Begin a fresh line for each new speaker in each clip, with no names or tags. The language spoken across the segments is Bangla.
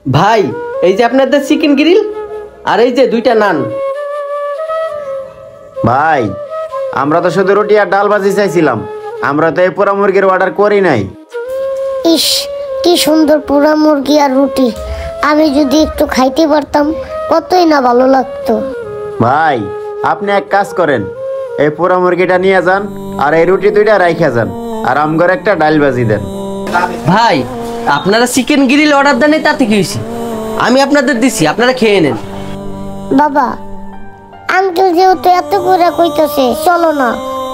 ভাই এই যে আপনাদের চিকেন গ্রিল আর এই যে দুইটা নান।
ভাই আমরা তো শুধু রুটি আর ডাল ভাজি চাইছিলাম, আমরা তো এই পোড়া মুরগির অর্ডার করি নাই।
ইস কি সুন্দর পোড়া মুরগি আর রুটি, আমি যদি একটু খাইতে পারতাম কতই না ভালো লাগতো।
ভাই আপনি এক কাজ করেন, এই পোড়া মুরগিটা নিয়ে যান আর এই রুটি দুইটা রাইখা যান, আর আমগর একটা ডাল ভাজি দেন।
ভাই আপনারা চিকেন গ্রিল অর্ডার দেন তাতে কি হয়েছে, আমি আপনাদের দিছি, আপনারা খেয়ে নেন।
বাবা আঙ্কেল যেহেতু এত করে কইতেছে, চলো না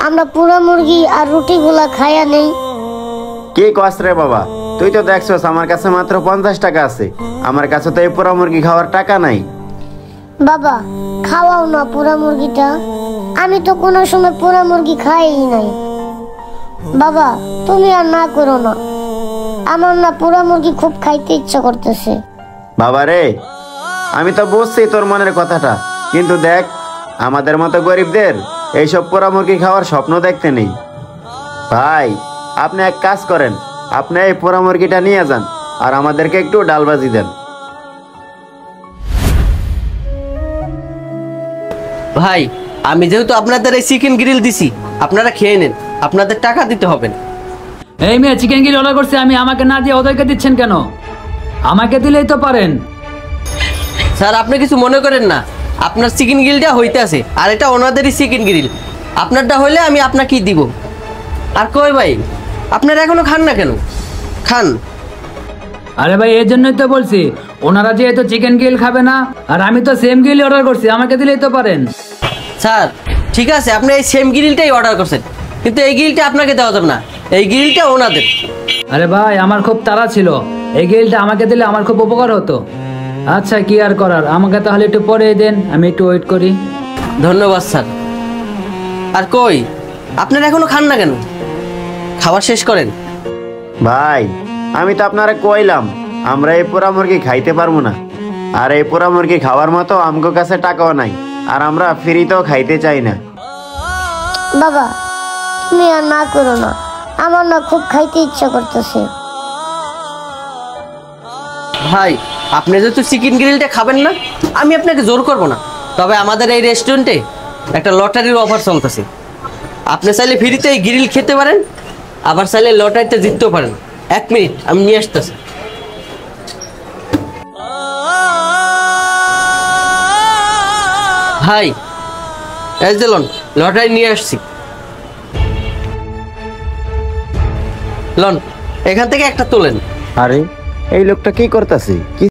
আমরা পোড়া মুরগি আর রুটিগুলা খাইয়া নেই।
কি কস রে বাবা, তুই তো দেখছস আমার কাছে মাত্র 50 টাকা আছে, আমার কাছে তো এই পোড়া মুরগি খাওয়ার টাকা নাই।
বাবা খাওয়াও না পোড়া মুরগিটা, আমি তো কোনো সময় পোড়া মুরগি খাই নাই। বাবা তুমি আর না করো না, আমার না পোড়া মুরগি খুব খাইতে ইচ্ছা করতেছে।
বাবা রে আমি তো বুঝছি তোর মনের কথাটা, কিন্তু দেখ আমাদের মতো গরিবদের এইসব পোড়া মুরগি খাওয়ার স্বপ্ন দেখতে নেই। ভাই আপনি এক কাজ করেন, আপনি এই পোড়া মুরগিটা নিয়ে যান আর আমাদেরকে একটু ডাল ভাজি দেন।
ভাই আমি যেহেতু আপনাদের এই চিকেন গ্রিল দিছি, আপনারা খেয়ে নেন, আপনাদের টাকা দিতে হবে না।
এই মেয়ে চিকেন গ্রিল অর্ডার করছে আমি, আমাকে না দিয়ে ওদেরকে দিচ্ছেন কেন? আমাকে দিলেই তো পারেন।
স্যার আপনি কিছু মনে করেন না, আপনার চিকেন গ্রিলটা হইতে আছে আর এটা ওনাদেরই চিকেন গ্রিল, আপনারটা হইলে আমি আপনাকেই দিব। আর কই ভাই আপনারা এখনো খান না কেন? খান।
আরে ভাই এর জন্যই তো বলছি, ওনারা যেহেতু চিকেন গ্রিল খাবে না আর আমি তো সেম গ্রিল অর্ডার করছি, আমাকে দিলেই তো পারেন।
স্যার ঠিক আছে আপনি এই সেম গ্রিলটাই অর্ডার করছেন, কিন্তু এই গ্রিলটা আপনাকে দেওয়া যাবে না, এই গ্রিলটা ওনাদের।
আরে ভাই আমার খুব তাড়া ছিল, এই গ্রিলটা আমাকে দিলে আমার খুব উপকার হতো। আচ্ছা কি আর করার, আমাকে তাহলে একটু পরে দেন, আমি একটু ওয়েট করি।
ধন্যবাদ স্যার। আর কই আপনারা এখনো খান না কেন? খাবার শেষ করেন।
ভাই আমি তো আপনারা কইলাম আমরা এই পোড়া মুরগি খাইতে পারবো না, আর এই পোড়া মুরগি খাওয়ার মতো আমগো কাছে টাকাও নাই, আর আমরা ফ্রিতেও খাইতে চাই না।
বাবা তুমি আর না করো না, আমার না খুব খাইতে ইচ্ছা করতেছে।
ভাই আপনি যেহেতু চিকেন গ্রিলটা খাবেন না, আমি আপনাকে জোর করব না, তবে আমাদের এই রেস্টুরেন্টে একটা লটারির অফার চলতেছে, আপনি চাইলে ফ্রিতে এই গ্রিল খেতে পারেন, আবার চাইলে লটারিতে জিততেও পারেন। 1 মিনিট আমি নিয়ে আসতেছি। ভাই এই যে লন, লটারি নিয়ে আসছি, লন এখান থেকে একটা তোলেন।
আরে এই লোকটা কি করতেছে?